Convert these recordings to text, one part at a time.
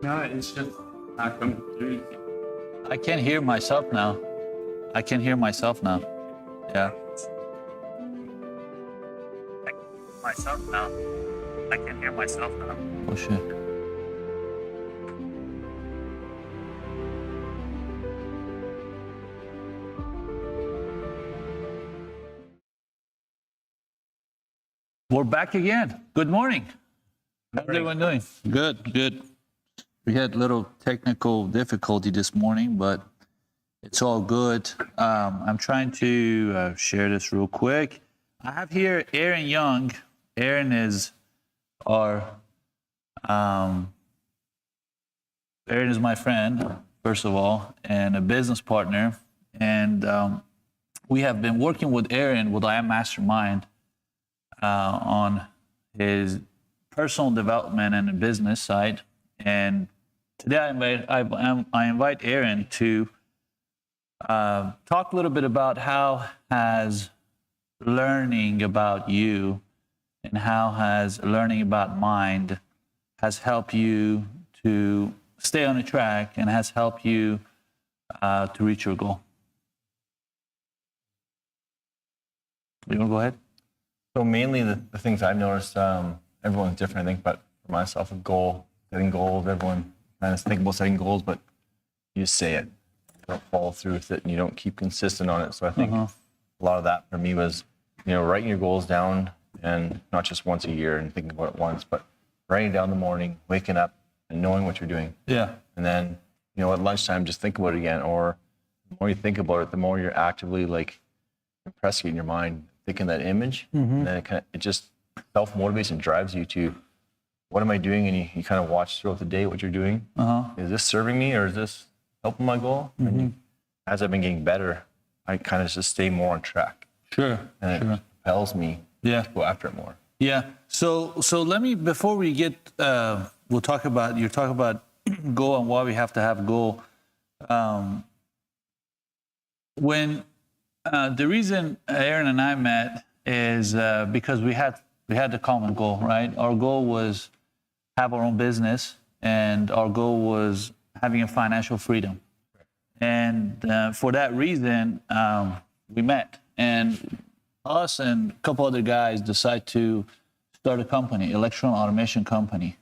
No, it's just not coming through. I can hear myself now. I can hear myself now. Yeah. I can hear myself now. I can hear myself now. Oh shit. We're back again. Good morning. How's everyone doing? Good, good. We had a little technical difficulty this morning, but it's all good. I'm trying to share this real quick. I have here Aaron Young. Aaron is our, Aaron is my friend, first of all, and a business partner. And we have been working with Aaron with I Am Mastermind on his personal development and the business side. And today I invite Aaron to talk a little bit about how has learning about you and how has learning about mind has helped you to stay on the track and has helped you to reach your goal. You want to go ahead? So mainly the things I've noticed, everyone's different, I think, but for myself, setting goals, everyone kind of think about setting goals, but you just say it. You don't follow through with it and you don't keep consistent on it. So I think a lot of that for me was, writing your goals down and not just once a year and thinking about it once, but writing down in the morning, waking up and knowing what you're doing. Yeah. And then, at lunchtime, just think about it again. Or the more you think about it, the more you're actively impressing it in your mind, thinking that image, and then it just self-motivates and drives you to, what am I doing? And you kind of watch throughout the day what you're doing. Is this serving me or is this helping my goal? And as I've been getting better, I kind of just stay more on track. Sure. And it propels me to go after it more. Yeah. So let me, before we get, you're talking about goal and why we have to have a goal. When the reason Aaron and I met is because we had the common goal, right? Our goal was have our own business, and our goal was having a financial freedom. And for that reason, we met. And us and a couple other guys decided to start a company, electrical automation company.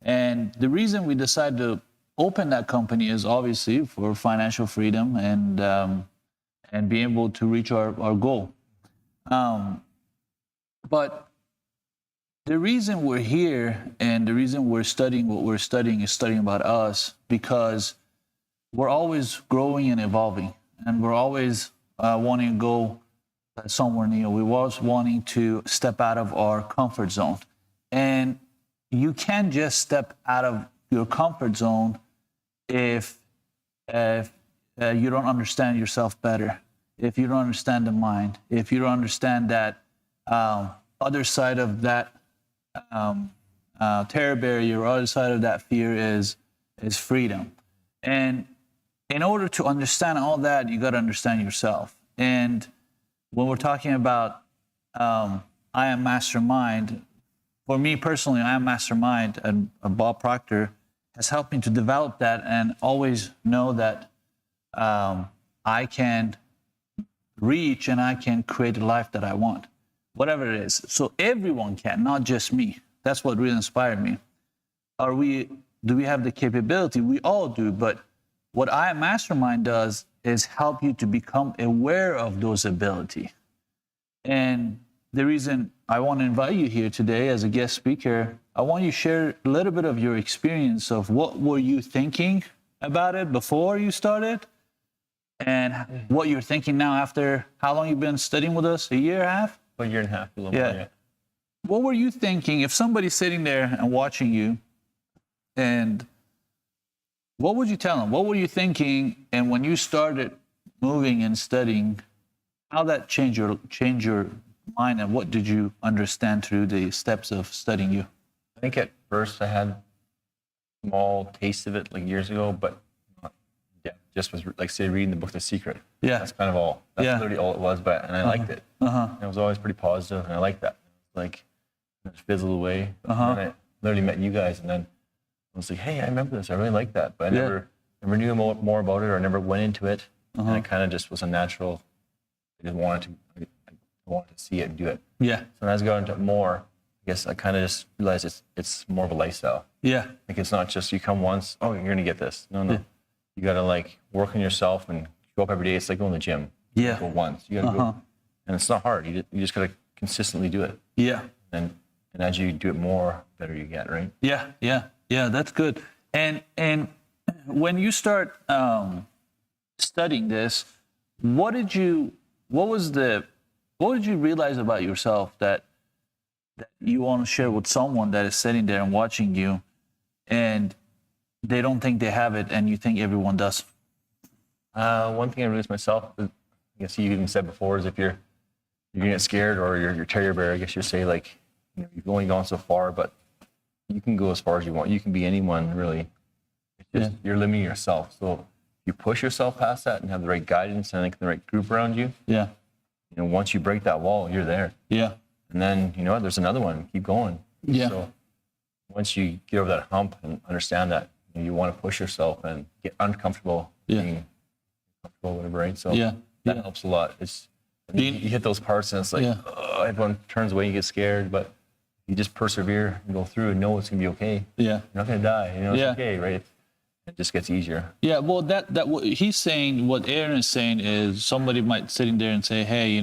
And the reason we decided to open that company is obviously for financial freedom and be able to reach our goal. But the reason we're here and the reason we're studying what we're studying is studying about us, because we're always growing and evolving, and we're always wanting to go somewhere new. We're always wanting to step out of our comfort zone. And you can't just step out of your comfort zone if you don't understand yourself better, if you don't understand the mind, if you don't understand that other side of that terror barrier, or other side of that fear is freedom. And in order to understand all that, you got to understand yourself. And when we're talking about I Am Mastermind, for me personally, I Am Mastermind and Bob Proctor has helped me to develop that and always know that I can reach and I can create a life that I want, whatever it is. So everyone can, not just me. That's what really inspired me. Do we have the capability? We all do, but what I Am Mastermind does is help you to become aware of those abilities. And the reason I want to invite you here today as a guest speaker, I want you to share a little bit of your experience of what were you thinking about it before you started, and what you're thinking now after how long you've been studying with us? A year and a half? A year and a half, a little more, yeah. What were you thinking if somebody's sitting there and watching you, and what would you tell them? What were you thinking? And when you started moving and studying, how that changed your mind, and what did you understand through the steps of studying you? I think at first I had a small taste of it years ago, but just was say reading the book The Secret. Yeah. That's kind of all. That's literally all it was, and I liked it. And it was always pretty positive, and I liked that. It just fizzled away. And then I literally met you guys, and then was like, hey, I remember this. I really like that, but I Yeah. never knew more about it, or I never went into it. And it kind of just was a natural. I just I wanted to see it and do it. Yeah. So as I got into it more, I guess I kind of just realized it's more of a lifestyle. Yeah. Like it's not just you come once, oh, you're gonna get this. No. You gotta like work on yourself and go up every day. It's like going to the gym. Yeah. You go once. You gotta go, and it's not hard. You just gotta consistently do it. Yeah. And as you do it more, better you get, right? Yeah. Yeah. That's good. And when you start studying this, what did you realize about yourself that you want to share with someone that is sitting there and watching you, and they don't think they have it, and you think everyone does? One thing I realized myself, I guess you even said before, is if you're gonna get scared or you're terrier bear, I guess you say like, you've only gone so far, but you can go as far as you want. You can be anyone really. It's just you're limiting yourself. So if you push yourself past that and have the right guidance and I think the right group around you, Yeah. Once you break that wall, you're there. Yeah. And then there's another one. Keep going. Yeah. So once you get over that hump and understand that you want to push yourself and get uncomfortable being comfortable, whatever, right? So that helps a lot. It's you hit those parts and it's like everyone turns away, you get scared, but you just persevere and go through and know it's gonna be okay. Yeah. You're not gonna die. It's okay, right? It just gets easier. Yeah, well, that what he's saying, what Aaron is saying is somebody might sitting there and say, hey,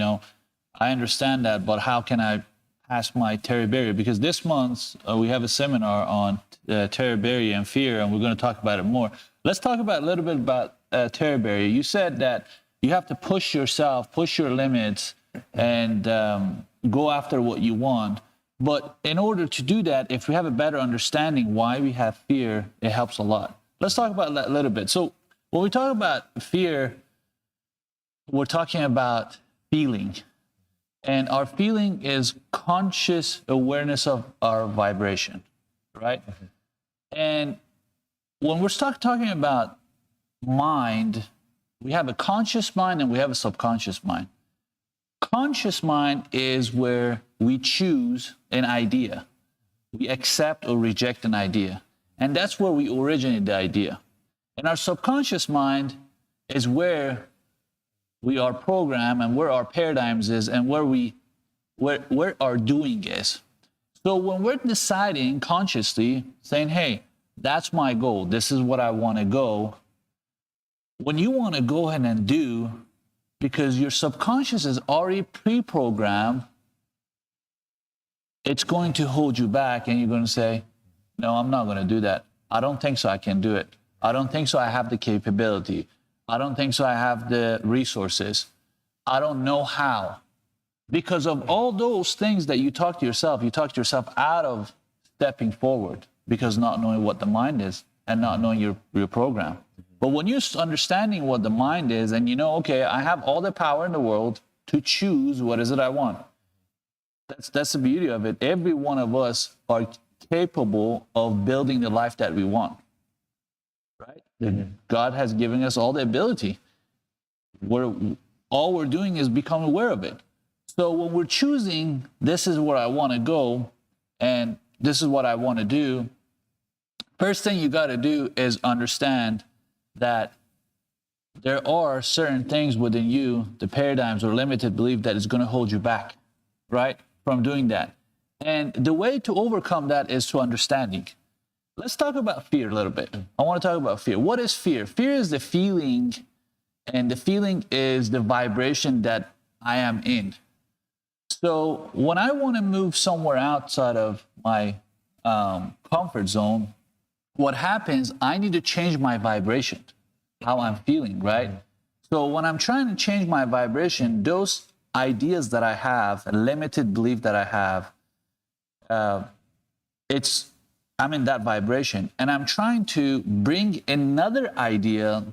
I understand that, but how can I pass my terrier barrier? Because this month we have a seminar on terrier barrier and fear, and we're going to talk about it more. Let's talk about a little bit about terrier barrier. You said that you have to push yourself, push your limits, and go after what you want. But in order to do that, if we have a better understanding why we have fear, it helps a lot. Let's talk about that a little bit. So when we talk about fear, we're talking about feeling. And our feeling is conscious awareness of our vibration, right? Mm-hmm. And when we're talking about mind, we have a conscious mind and we have a subconscious mind. Conscious mind is where we choose an idea. We accept or reject an idea. And that's where we originate the idea. And our subconscious mind is where we are programmed and where our paradigms is and where our doing is. So when we're deciding consciously, saying, hey, that's my goal, this is what I want to go, when you want to go ahead and do, because your subconscious is already pre-programmed, it's going to hold you back and you're going to say, no, I'm not going to do that. I don't think so I can do it. I don't think so I have the capability. I don't think so I have the resources. I don't know how. Because of all those things that you talk to yourself out of stepping forward because not knowing what the mind is and not knowing your program. But when you're understanding what the mind is and okay, I have all the power in the world to choose what is it I want. That's the beauty of it. Every one of us are capable of building the life that we want, right? Mm-hmm. God has given us all the ability. All we're doing is become aware of it. So when we're choosing, this is where I want to go, and this is what I want to do, first thing you got to do is understand that there are certain things within you, the paradigms or limited belief that is going to hold you back, right, from doing that. And the way to overcome that is through understanding. Let's talk about fear a little bit. I want to talk about fear. What is fear? Fear is the feeling, and the feeling is the vibration that I am in. So when I want to move somewhere outside of my comfort zone, what happens, I need to change my vibration, how I'm feeling, right? So when I'm trying to change my vibration, those ideas that I have, a limited belief that I have, I'm in that vibration, and I'm trying to bring another idea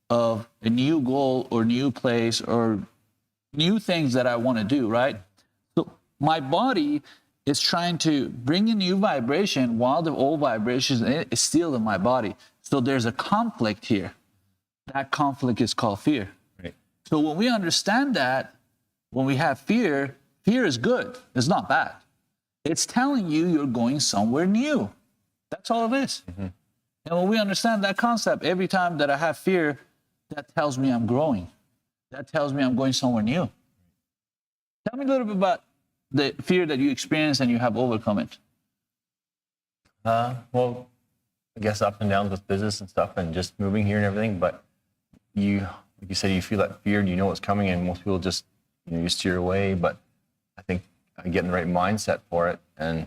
of a new goal or new place or new things that I want to do, right? So my body is trying to bring a new vibration while the old vibration is still in my body. So there's a conflict here. That conflict is called fear. Right. So when we understand that, when we have fear, fear is good. It's not bad. It's telling you you're going somewhere new. That's all it is. Mm-hmm. And when we understand that concept, every time that I have fear, that tells me I'm growing. That tells me I'm going somewhere new. Tell me a little bit about the fear that you experienced and you have overcome it. Well, I guess up and downs with business and stuff and just moving here and everything. But like you said, you feel that fear and you know what's coming, and most people just, you steer away. But I think I get in the right mindset for it and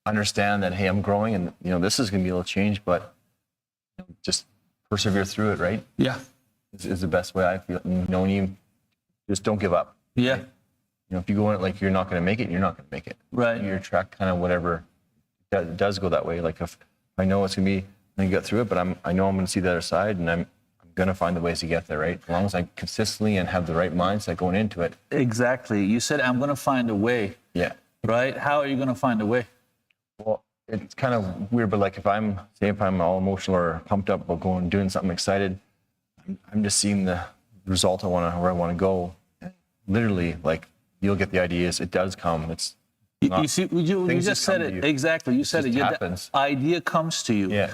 understand that, hey, I'm growing and, this is going to be a little change, but just persevere through it, right? Yeah. Is the best way I feel. You just don't give up. Yeah. Right? If you go in it like you're not going to make it, you're not going to make it. Right. Your track kind of whatever does go that way. Like if I know it's going to be, I'm going to get through it, but I know I'm going to see the other side, and I'm going to find the ways to get there, right? As long as I consistently and have the right mindset going into it. Exactly. You said, I'm going to find a way. Yeah. Right? How are you going to find a way? Well, it's kind of weird, but like if I'm all emotional or pumped up about doing something excited, I'm just seeing the result where I want to go. Literally, like, you'll get the ideas. It does come. It's not, you see, you just said it. Exactly. You said it. Happens. The idea comes to you. Yeah.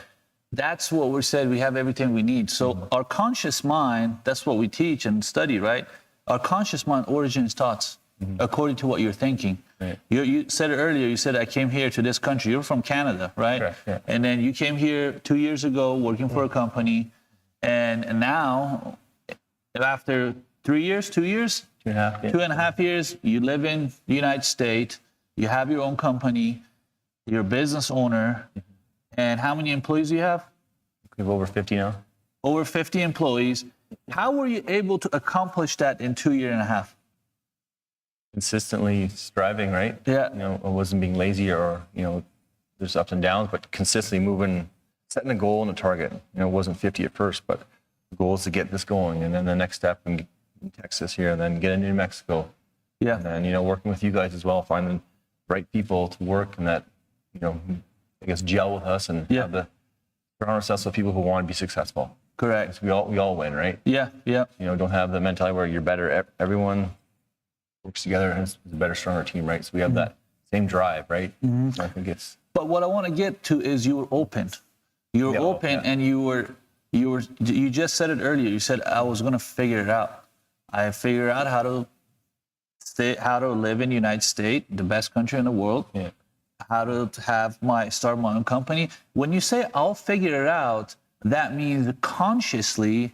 That's what we said. We have everything we need. So our conscious mind, that's what we teach and study, right? Our conscious mind originates thoughts according to what you're thinking. Right. You said it earlier. You said, I came here to this country. You're from Canada, right? Correct, yeah. And then you came here 2 years ago working for a company. And now, after 3 years, 2 years? 2.5, yeah. 2.5 years, you live in the United States. You have your own company. You're a business owner. And how many employees do you have? We have over 50 now. Over 50 employees. How were you able to accomplish that in 2 years and a half? Consistently striving, right? Yeah. I wasn't being lazy or, there's ups and downs, but consistently moving, setting a goal and a target. It wasn't 50 at first, but the goal is to get this going. And then the next step in Texas here, and then get into New Mexico. Yeah. And then, working with you guys as well, finding the right people to work and that, I guess, gel with us and have surround ourselves with people who want to be successful. Correct. We all win, right? Yeah, yeah. Don't have the mentality where you're better. Everyone works together and is a better, stronger team, right? So we have that same drive, right? So I think it's. But what I want to get to is you were open. You were open, and you just said it earlier. You said, I was going to figure it out. I figured out how to live in the United States, the best country in the world. Yeah. How to start my own company. When you say I'll figure it out, that means consciously,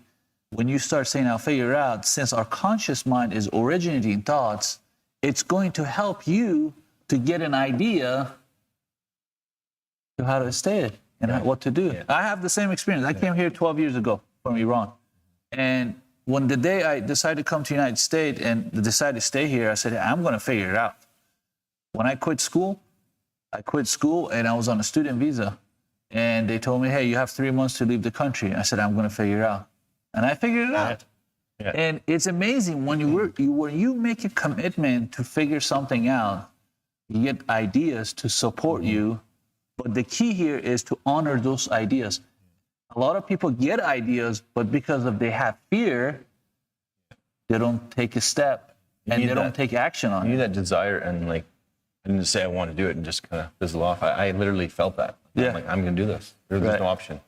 when you start saying I'll figure it out, since our conscious mind is originating thoughts, it's going to help you to get an idea of how to stay it and what to do. Yeah. I have the same experience. I came here 12 years ago from Iran. And when the day I decided to come to the United States and decided to stay here, I said, I'm going to figure it out. When I quit school and I was on a student visa. And they told me, hey, you have 3 months to leave the country. And I said, I'm going to figure it out. And I figured it out. Yeah. And it's amazing when you make a commitment to figure something out, you get ideas to support you. But the key here is to honor those ideas. A lot of people get ideas, but because they have fear, they don't take a step and they don't take action on it. You need that desire, and I didn't just say I want to do it and just kind of fizzle off. I literally felt that. Yeah. I'm like, I'm going to do this. There's no option.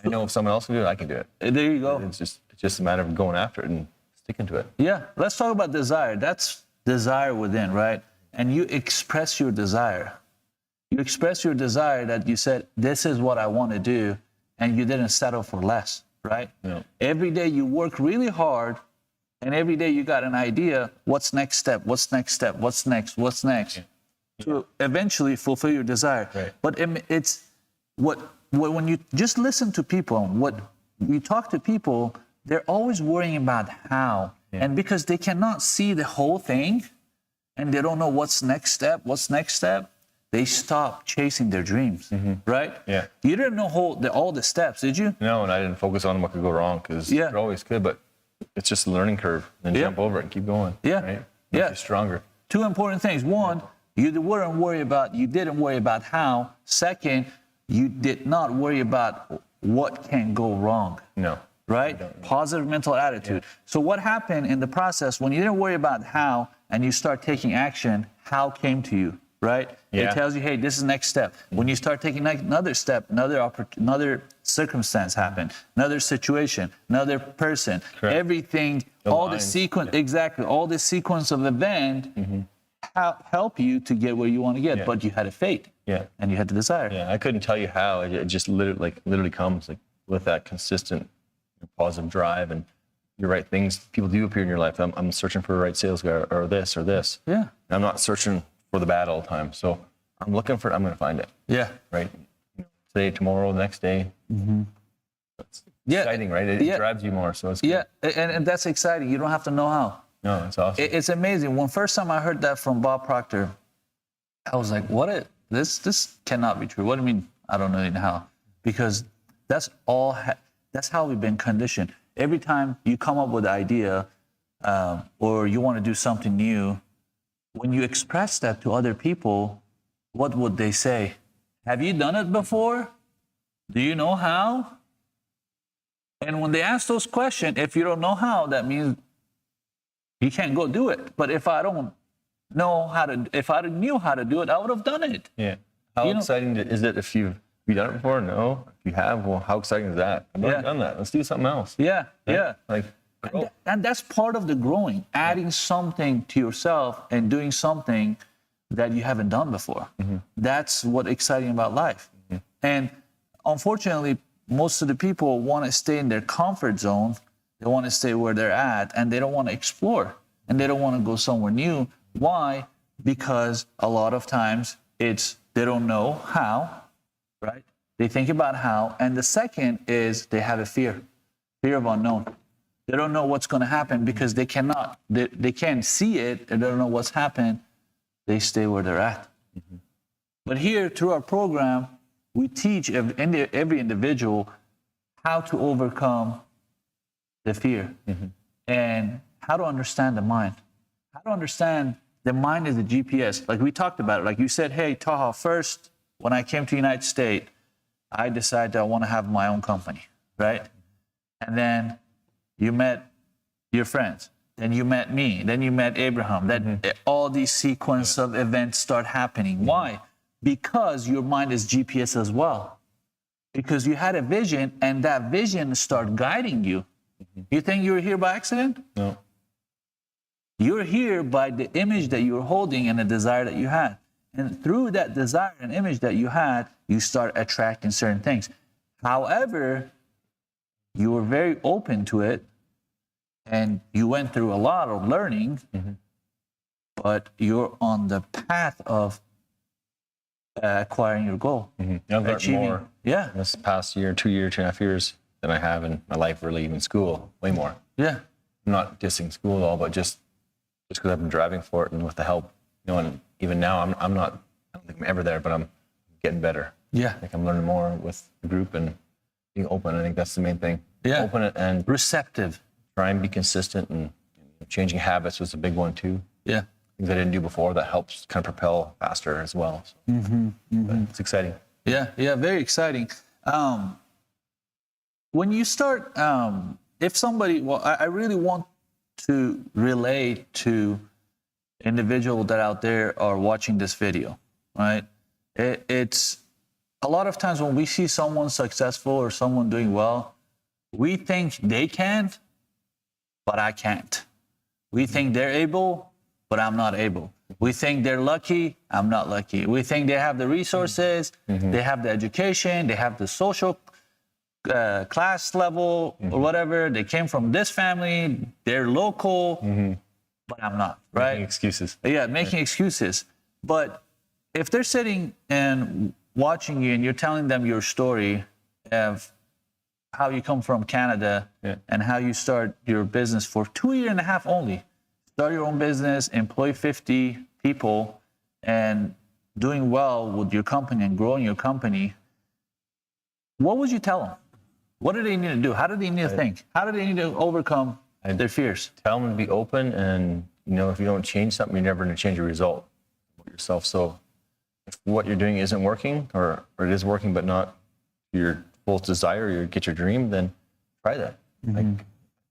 I know if someone else can do it, I can do it. There you go. It's just a matter of going after it and sticking to it. Yeah. Let's talk about desire. That's desire within, right? And you express your desire. You express your desire that you said, this is what I want to do, and you didn't settle for less, right? No. Every day you work really hard, and every day you got an idea, what's next step, what's next step, what's next, what's next, to eventually fulfill your desire. Right. But it's when you just listen to people, what we talk to people, they're always worrying about how. Yeah. And because they cannot see the whole thing, and they don't know what's next step, they stop chasing their dreams, right? Yeah. You didn't know all the steps, did you? No, and I didn't focus on what could go wrong, because it always could, but it's just a learning curve. Then jump over it and keep going. Yeah. Right? Yeah. You're stronger. 2 important things. One, you didn't worry about how. Second, you did not worry about what can go wrong. No. Right? Positive mental attitude. Yeah. So what happened in the process when you didn't worry about how and you start taking action, how came to you? right? Yeah. It tells you, hey, this is the next step. When you start taking another step, another circumstance happened, another situation, another person, Correct. everything, all the lines. sequence, exactly, all the sequence of event help you to get where you want to get, Yeah. but you had a fate. Yeah. And you had the desire. Yeah, I couldn't tell you how. It just literally comes like with that consistent positive drive, and you're right. Things people do appear in your life. I'm searching for the right sales guy or this or this. Yeah. And I'm not searching for the bad all the time. So I'm looking for it. I'm going to find it. Yeah. Right. Today, tomorrow, the next day. It's Yeah. exciting, right? It drives you more. So it's good. Yeah. And that's exciting. You don't have to know how. No, it's awesome. It's amazing. When first time I heard that from Bob Proctor, I was like, this cannot be true. What do you mean? I don't know how. Because that's how we've been conditioned. Every time you come up with an idea or you want to do something new, when you express that to other people, what would they say? Have you done it before? Do you know how? And when they ask those questions, if you don't know how, that means you can't go do it. But if I don't know how to, if I knew how to do it, I would have done it. Yeah. How exciting is it if you've done it before? No. If you have, well, how exciting is that? I've already done that. Let's do something else. Yeah, Right? yeah. Like, And that's part of the growing, adding something to yourself and doing something that you haven't done before. That's what's exciting about life. And unfortunately, most of the people want to stay in their comfort zone. They want to stay where they're at, and they don't want to explore, and they don't want to go somewhere new. Why? Because a lot of times they don't know how, right? They think about how. And the second is they have a fear of unknown. They don't know what's going to happen because they can't see it, and they don't know what's happened. They stay where they're at. But here, through our program, we teach every individual how to overcome the fear and how to understand the mind. How to understand the mind is the GPS. Like we talked about it. Like you said, hey, Taha, first, when I came to the United States, I decided I want to have my own company, right? And then you met your friends. Then you met me. Then you met Abraham. Then all these sequence of events start happening. Why? Because your mind is GPS as well. Because you had a vision, and that vision start guiding you. You think you were here by accident? no. You're here by the image that you're holding and the desire that you had. And through that desire and image that you had, you start attracting certain things. However, you were very open to it, and you went through a lot of learning, but you're on the path of acquiring your goal. I've learned Achieving. more Yeah, this past year, 2 year, 2.5 years than I have in my life, really, even school, way more. yeah, I'm not dissing school at all, but just because I've been driving for it and with the help, and even now I'm not, I don't think I'm ever there, but I'm getting better. yeah. I think I'm learning more with the group and being open. I think that's the main thing. Yeah. Open it and Receptive. try and be consistent, and changing habits was a big one too. Yeah. Things I didn't do before that helps kind of propel faster as well. So, but it's exciting. Yeah, very exciting. When you start, if somebody, I really want to relate to individuals that out there are watching this video, right? It's a lot of times when we see someone successful or someone doing well, we think they can, but I can't. We think they're able, but I'm not able. We think they're lucky, I'm not lucky. We think they have the resources, they have the education, they have the social class level or whatever. They came from this family, they're local, but I'm not, right? Making excuses. Yeah, making excuses. But if they're sitting and watching you and you're telling them your story of how you come from Canada and how you start your business for 2.5 years only, start your own business, employ 50 people, and doing well with your company and growing your company, what would you tell them? What do they need to do? How do they need to think? How do they need to overcome their fears? Tell them to be open, and if you don't change something, you're never going to change the result with yourself. So if what you're doing isn't working, or it is working but not your full desire, you get your dream, then try that. Like,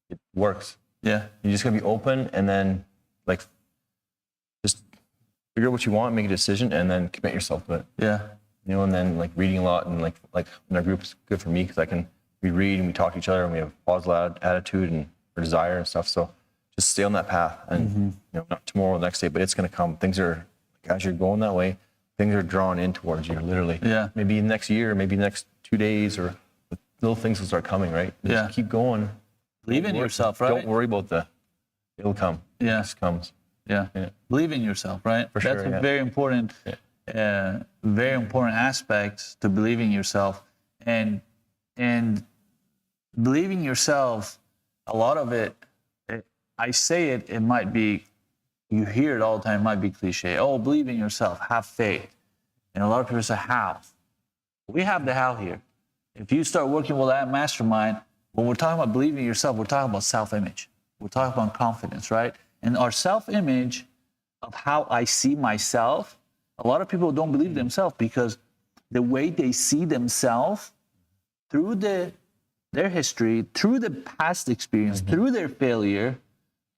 it works. Yeah. You just gotta be open, and then just figure out what you want, make a decision, and then commit yourself to it. Yeah. You know, and then like reading a lot, and like in our group is good for me because we read and we talk to each other, and we have positive attitude and our desire and stuff. So just stay on that path, and you know, not tomorrow, the next day, but it's going to come. Things are, like, as you're going that way, things are drawn in towards you, literally. Yeah. Maybe next year, maybe next 2 days, or little things will start coming, right? Just keep going. Believe in yourself, right? Don't worry about it'll come. Yeah. It just comes. Yeah. Believe in yourself, right? For sure, That's a very important, very important aspect to believing yourself. And believing yourself, a lot of it, I say it might be, you hear it all the time, it might be cliche. Oh, believe in yourself, have faith. And a lot of people say, how? We have the how here. If you start working with that mastermind, when we're talking about believing in yourself, we're talking about self-image. We're talking about confidence, right? And our self-image of how I see myself, a lot of people don't believe themselves because the way they see themselves through their history, through the past experience, through their failure,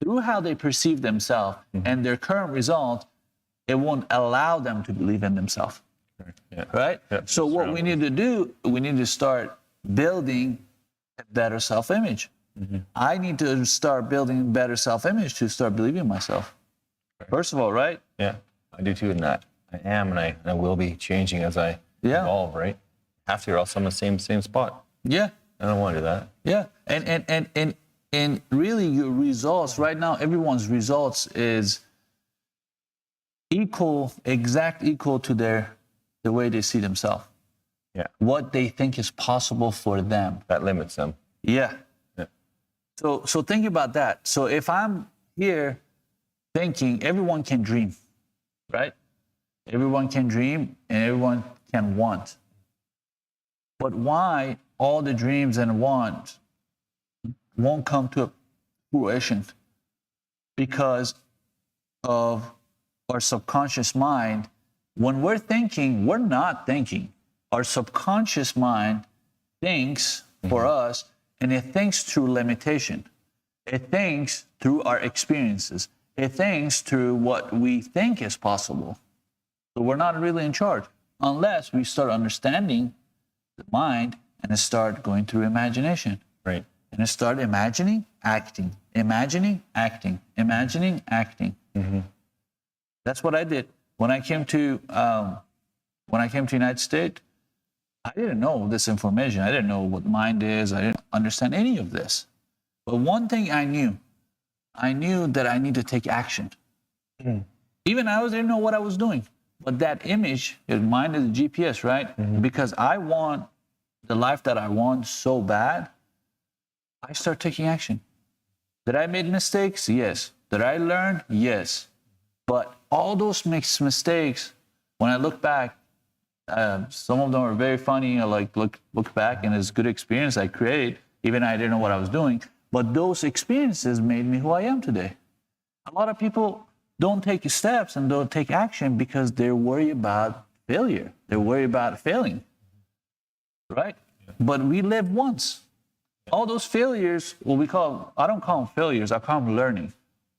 through how they perceive themselves and their current result, it won't allow them to believe in themselves. Right? Yeah. So what we need to do, we need to start building a better self-image. I need to start building better self-image to start believing in myself. First of all, right? Yeah, I do too in that. I am, and I will be changing as I evolve, right? Have to, or else I'm in the same spot. Yeah. I don't want to do that. Yeah. And really your results, right now, everyone's results is equal to the way they see themselves. Yeah. What they think is possible for them. That limits them. Yeah. So think about that. So if I'm here thinking everyone can dream, right? Everyone can dream and everyone can want. But why all the dreams and wants won't come to fruition? Because of our subconscious mind. When we're thinking, we're not thinking. Our subconscious mind thinks for us, and it thinks through limitation. It thinks through our experiences. It thinks through what we think is possible. So we're not really in charge unless we start understanding the mind and start going through imagination. Right. And start imagining, acting, imagining, acting, imagining, acting. That's what I did. When I came to United States, I didn't know this information. I didn't know what mind is. I didn't understand any of this. But one thing I knew that I need to take action. Even I didn't know what I was doing. But that image, mind is the GPS, right? Because I want the life that I want so bad, I start taking action. Did I make mistakes? Yes. Did I learn? Yes. But all those mistakes, when I look back, some of them are very funny. I look back, and it's a good experience I created. Even I didn't know what I was doing. But those experiences made me who I am today. A lot of people don't take steps and don't take action because they're worried about failure. They're worried about failing, right? But we live once. All those failures, I don't call them failures, I call them learning.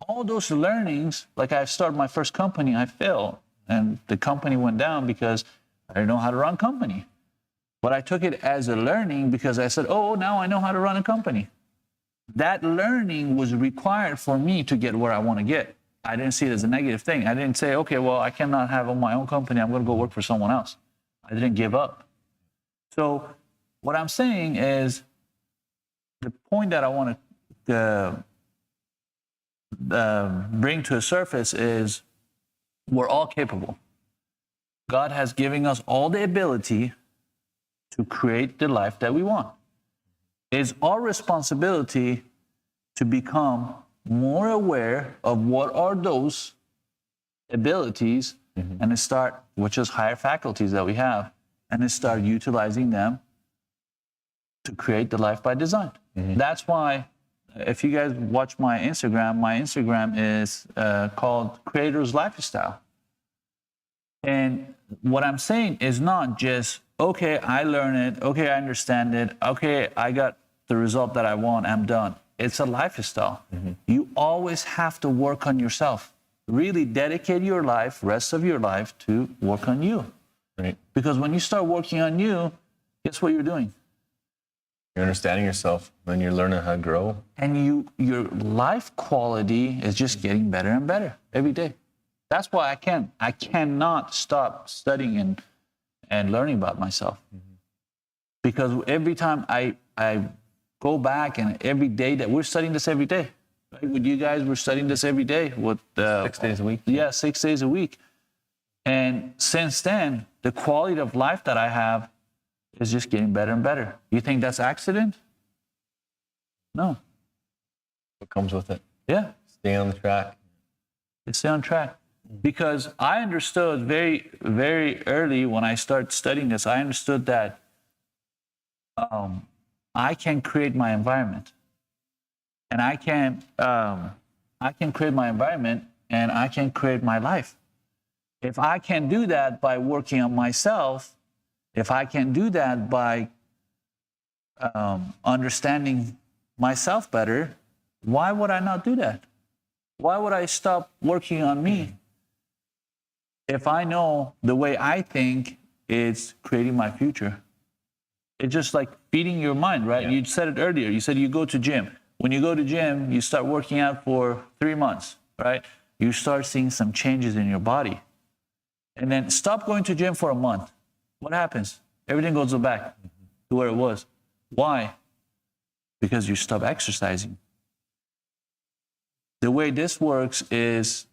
All those learnings, like I started my first company, I failed. And the company went down because I didn't know how to run a company. But I took it as a learning because I said, oh, now I know how to run a company. That learning was required for me to get where I want to get. I didn't see it as a negative thing. I didn't say, okay, well, I cannot have my own company. I'm going to go work for someone else. I didn't give up. So what I'm saying is the point that I want to bring to the surface is we're all capable. God has given us all the ability to create the life that we want. It's our responsibility to become more aware of what are those abilities and to start, which is higher faculties that we have, and to start utilizing them to create the life by design. That's why, if you guys watch my Instagram is called Creator's Lifestyle. And what I'm saying is not just, okay, I learn it, okay, I understand it, okay, I got the result that I want, I'm done. It's a lifestyle. You always have to work on yourself. really dedicate your life, rest of your life, to work on you. Right. Because when you start working on you, guess what you're doing? You're understanding yourself, then you're learning how to grow. And your life quality is just getting better and better every day. That's why I cannot stop studying and learning about myself. Mm-hmm. Because every time I go back, and every day that we're studying this every day, right? With you guys, we're studying this every day. With 6 days a week. Yeah, 6 days a week. And since then, the quality of life that I have is just getting better and better. You think that's accident? No. What comes with it? Yeah. Stay on the track. Stay on track. Because I understood very, very early when I started studying this, I understood that I can create my environment. And I can create my environment, and I can create my life. If I can do that by working on myself, if I can do that by understanding myself better, why would I not do that? Why would I stop working on me if I know the way I think is creating my future? It's just like feeding your mind, right? Yeah. You said it earlier. You said you go to gym. When you go to gym, you start working out for 3 months, right? You start seeing some changes in your body. And then stop going to gym for a month. What happens? Everything goes back to where it was. Why? Because you stop exercising. The way this works is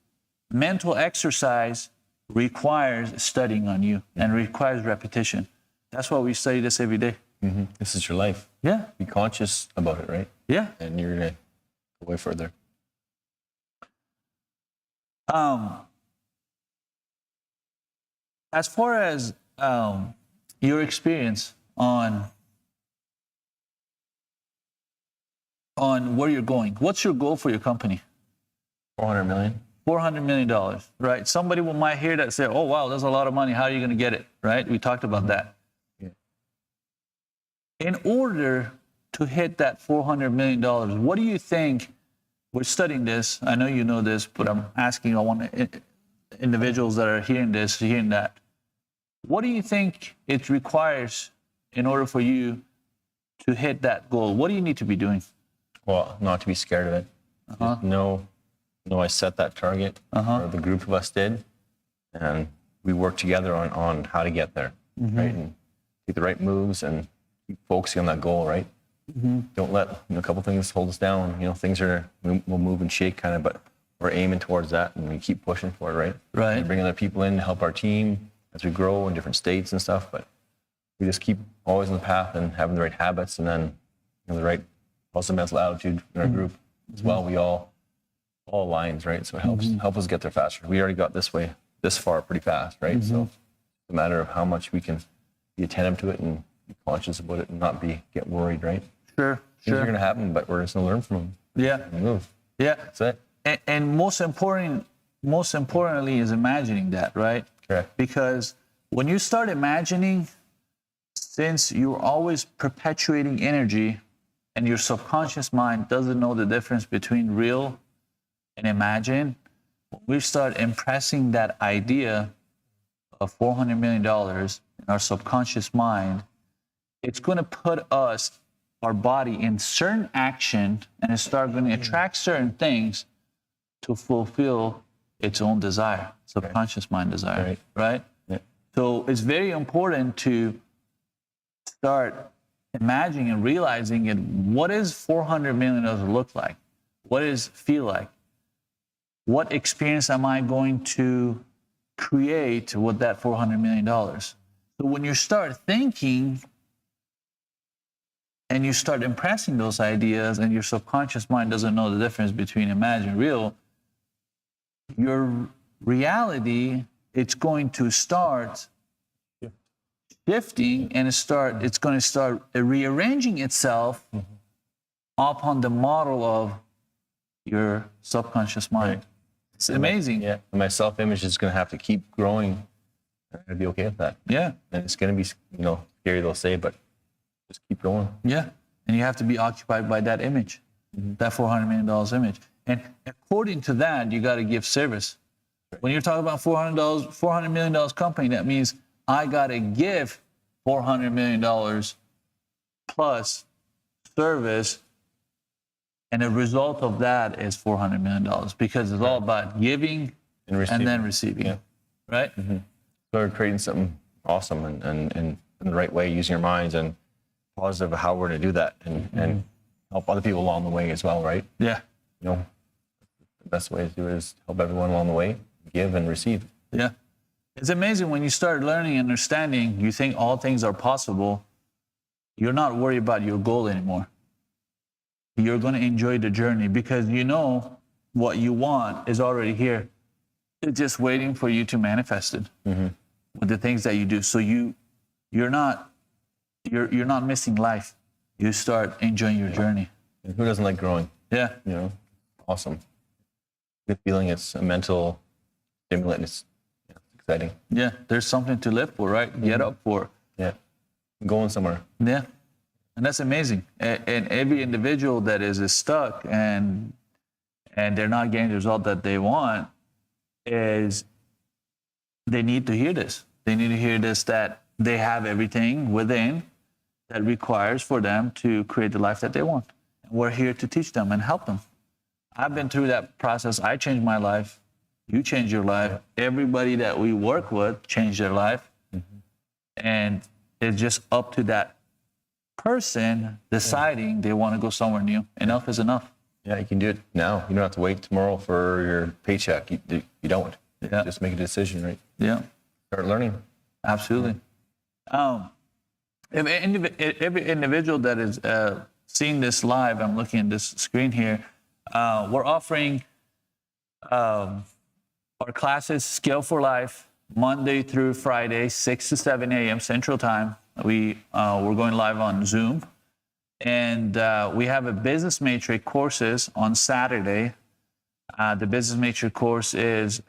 mental exercise requires studying on you and requires repetition. That's why we study this every day. Mm-hmm. This is your life. Yeah. Be conscious about it, right? Yeah. And you're going to go way further. As far as your experience on where you're going, what's your goal for your company? $400 million. $400 million, right? Somebody might hear that and say, oh, wow, that's a lot of money. How are you going to get it, right? We talked about that. Yeah. In order to hit that $400 million, what do you think? We're studying this. I know you know this, but I'm asking, I want individuals that are hearing this, hearing that. What do you think it requires in order for you to hit that goal? What do you need to be doing? Well, not to be scared of it. Just know I set that target, or the group of us did, and we worked together on how to get there, right? And take the right moves and keep focusing on that goal, right? Don't let a couple things hold us down. Things will move and shake kind of, but we're aiming towards that, and we keep pushing for it, right? Right. We bring other people in to help our team as we grow in different states and stuff, but we just keep always on the path and having the right habits, and then the right positive mental attitude in our group as well. We all aligns, right? So it helps us get there faster. We already got this far pretty fast, right? So it's a matter of how much we can be attentive to it and be conscious about it and not get worried, right? Sure. Things are going to happen, but we're just going to learn from them. Yeah. And move. Yeah. That's it. And most importantly is imagining that, right? Correct. Because when you start imagining, since you're always perpetuating energy and your subconscious mind doesn't know the difference between real and imagine, when we start impressing that idea of $400 million in our subconscious mind, it's going to put our body in certain action, and it starts going to attract certain things to fulfill its own desire, subconscious mind desire, right? Yeah. So it's very important to start imagining and realizing what is $400 million look like? What does it feel like? What experience am I going to create with that $400 million? So when you start thinking and you start impressing those ideas, and your subconscious mind doesn't know the difference between imagine and real, your reality, it's going to start shifting, and it's going to start rearranging itself upon the model of your subconscious mind. Right. It's amazing. Yeah. And my self-image is going to have to keep growing. I'd be okay with that. Yeah. And it's going to be, scary, they'll say, but just keep going. Yeah. And you have to be occupied by that image, that $400 million image. And according to that, you got to give service. When you're talking about $400 million company, that means I got to give $400 million plus service. And the result of that is $400 million because it's all about giving and then receiving. Yeah. Right? So we're creating something awesome and in the right way, using your minds and positive of how we're going to do that and help other people along the way as well, right? Yeah. You know, the best way to do it is help everyone along the way, give and receive. Yeah. It's amazing when you start learning and understanding, you think all things are possible. You're not worried about your goal anymore. You're going to enjoy the journey because you know what you want is already here. It's just waiting for you to manifest it with the things that you do. So you're not missing life. You start enjoying your journey. And who doesn't like growing? Yeah. You know, awesome. Good feeling. It's a mental stimulant. It's exciting. Yeah. There's something to live for, right? Get up for. Yeah. Going somewhere. Yeah. And that's amazing. And every individual that is stuck and they're not getting the result that they want is they need to hear this. They need to hear this, that they have everything within that requires for them to create the life that they want. And we're here to teach them and help them. I've been through that process. I changed my life. You changed your life. Everybody that we work with changed their life. And it's just up to that person deciding they want to go somewhere new. Enough is enough. Yeah, you can do it now. You don't have to wait tomorrow for your paycheck. You don't. Yeah. Just make a decision, right? Yeah. Start learning. Absolutely. Every individual that is seeing this live, I'm looking at this screen here, we're offering our classes, Skill for Life, Monday through Friday, 6 to 7 a.m. Central Time. We're going live on Zoom. And we have a Business Matrix courses on Saturday. The Business Matrix course is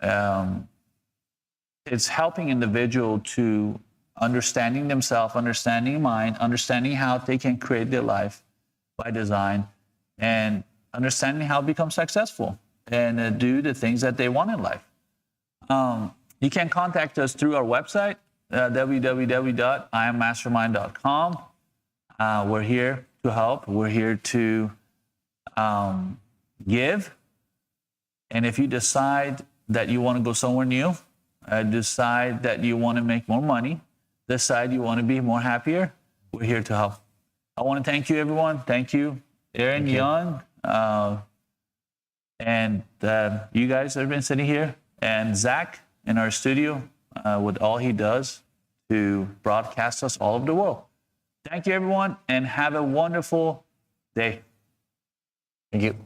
it's helping individual to understanding themselves, understanding mind, understanding how they can create their life by design, and understanding how to become successful and do the things that they want in life. You can contact us through our website, www.iammastermind.com. We're here to help. We're here to give. And if you decide that you want to go somewhere new, decide that you want to make more money, decide you want to be more happier, we're here to help. I want to thank you, everyone. Thank you, Aaron Young, and you guys that have been sitting here, and Zach in our studio with all he does to broadcast us all over the world. Thank you, everyone, and have a wonderful day. Thank you.